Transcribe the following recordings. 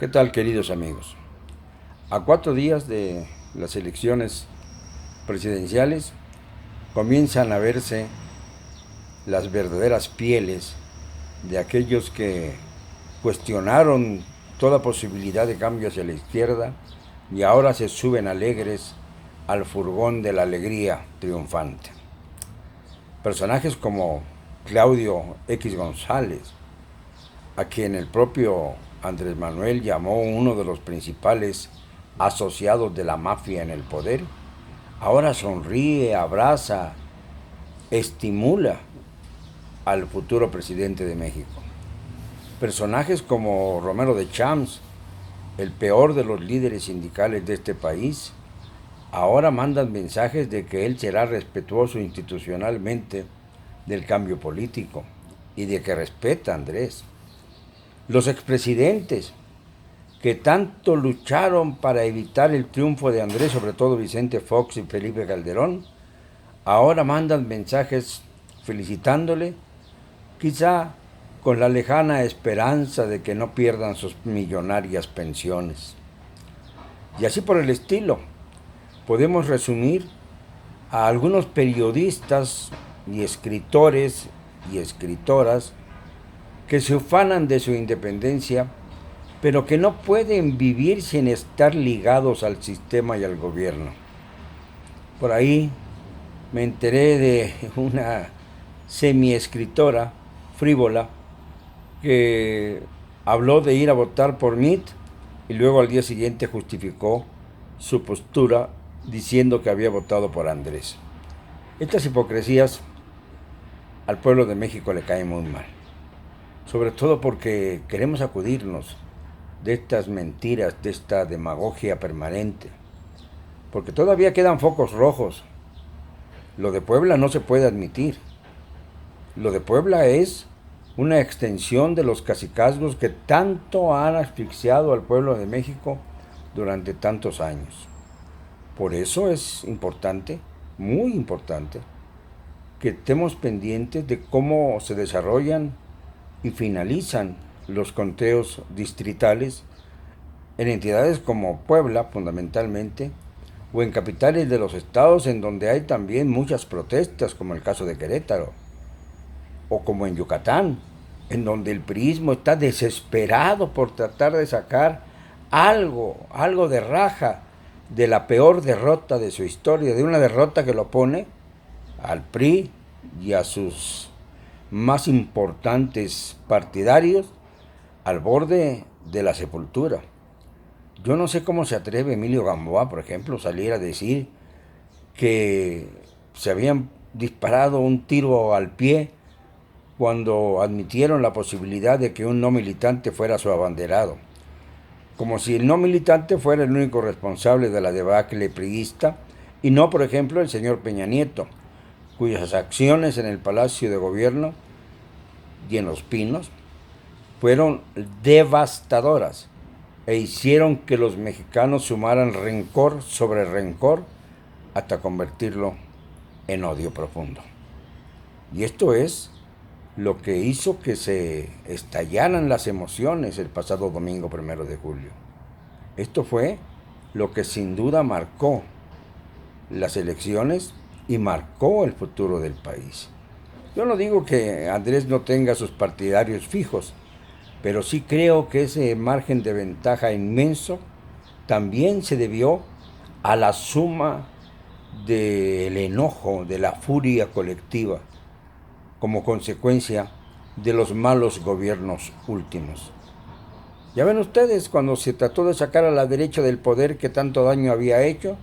¿Qué tal, queridos amigos? A 4 días de las elecciones presidenciales comienzan a verse las verdaderas pieles de aquellos que cuestionaron toda posibilidad de cambio hacia la izquierda y ahora se suben alegres al furgón de la alegría triunfante. Personajes como Claudio X González, a quien el propio Andrés Manuel llamó uno de los principales asociados de la mafia en el poder, ahora sonríe, abraza, estimula al futuro presidente de México. Personajes como Romero de Champs, el peor de los líderes sindicales de este país, ahora mandan mensajes de que él será respetuoso institucionalmente del cambio político y de que respeta a Andrés. Los expresidentes que tanto lucharon para evitar el triunfo de Andrés, sobre todo Vicente Fox y Felipe Calderón, ahora mandan mensajes felicitándole, quizá con la lejana esperanza de que no pierdan sus millonarias pensiones. Y así por el estilo, podemos resumir a algunos periodistas y escritores y escritoras que se ufanan de su independencia, pero que no pueden vivir sin estar ligados al sistema y al gobierno. Por ahí me enteré de una semi-escritora frívola que habló de ir a votar por Mitt y luego al día siguiente justificó su postura diciendo que había votado por Andrés. Estas hipocresías al pueblo de México le caen muy mal, sobre todo porque queremos sacudirnos de estas mentiras, de esta demagogia permanente, porque todavía quedan focos rojos. Lo de Puebla no se puede admitir. Lo de Puebla es una extensión de los cacicazgos que tanto han asfixiado al pueblo de México durante tantos años. Por eso es importante, muy importante, que estemos pendientes de cómo se desarrollan y finalizan los conteos distritales en entidades como Puebla, fundamentalmente, o en capitales de los estados en donde hay también muchas protestas, como el caso de Querétaro, o como en Yucatán, en donde el priismo está desesperado por tratar de sacar algo de raja de la peor derrota de su historia, de una derrota que lo pone al PRI y a sus más importantes partidarios al borde de la sepultura. Yo no sé cómo se atreve Emilio Gamboa, por ejemplo, salir a decir que se habían disparado un tiro al pie cuando admitieron la posibilidad de que un no militante fuera su abanderado. Como si el no militante fuera el único responsable de la debacle priista y no, por ejemplo, el señor Peña Nieto, cuyas acciones en el Palacio de Gobierno y en Los Pinos fueron devastadoras e hicieron que los mexicanos sumaran rencor sobre rencor hasta convertirlo en odio profundo. Y esto es lo que hizo que se estallaran las emociones el pasado domingo 1 de julio. Esto fue lo que sin duda marcó las elecciones y marcó el futuro del país. Yo no digo que Andrés no tenga sus partidarios fijos, pero sí creo que ese margen de ventaja inmenso también se debió a la suma del enojo, de la furia colectiva, como consecuencia de los malos gobiernos últimos. Ya ven ustedes, cuando se trató de sacar a la derecha del poder que tanto daño había hecho,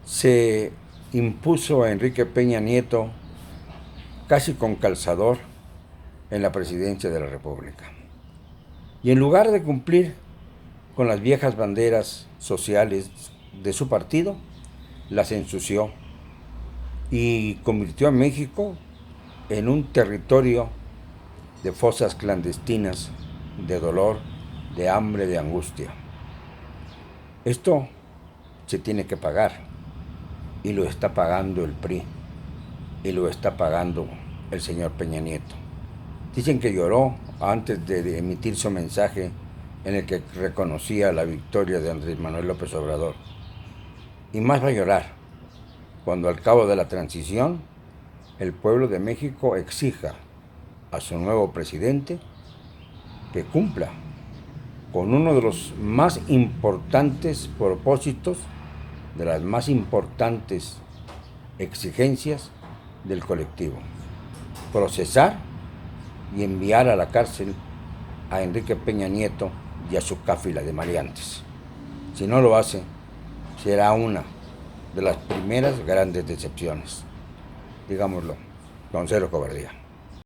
se impuso a Enrique Peña Nieto casi con calzador en la presidencia de la República. Y en lugar de cumplir con las viejas banderas sociales de su partido, las ensució y convirtió a México en un territorio de fosas clandestinas, de dolor, de hambre, de angustia. Esto se tiene que pagar y lo está pagando el PRI y lo está pagando el señor Peña Nieto. Dicen que lloró antes de emitir su mensaje en el que reconocía la victoria de Andrés Manuel López Obrador. Y más va a llorar cuando al cabo de la transición el pueblo de México exija a su nuevo presidente que cumpla con uno de los más importantes propósitos, de las más importantes exigencias del colectivo: procesar y enviar a la cárcel a Enrique Peña Nieto y a su cáfila de maleantes. Si no lo hace, será una de las primeras grandes decepciones, digámoslo con cero cobardía.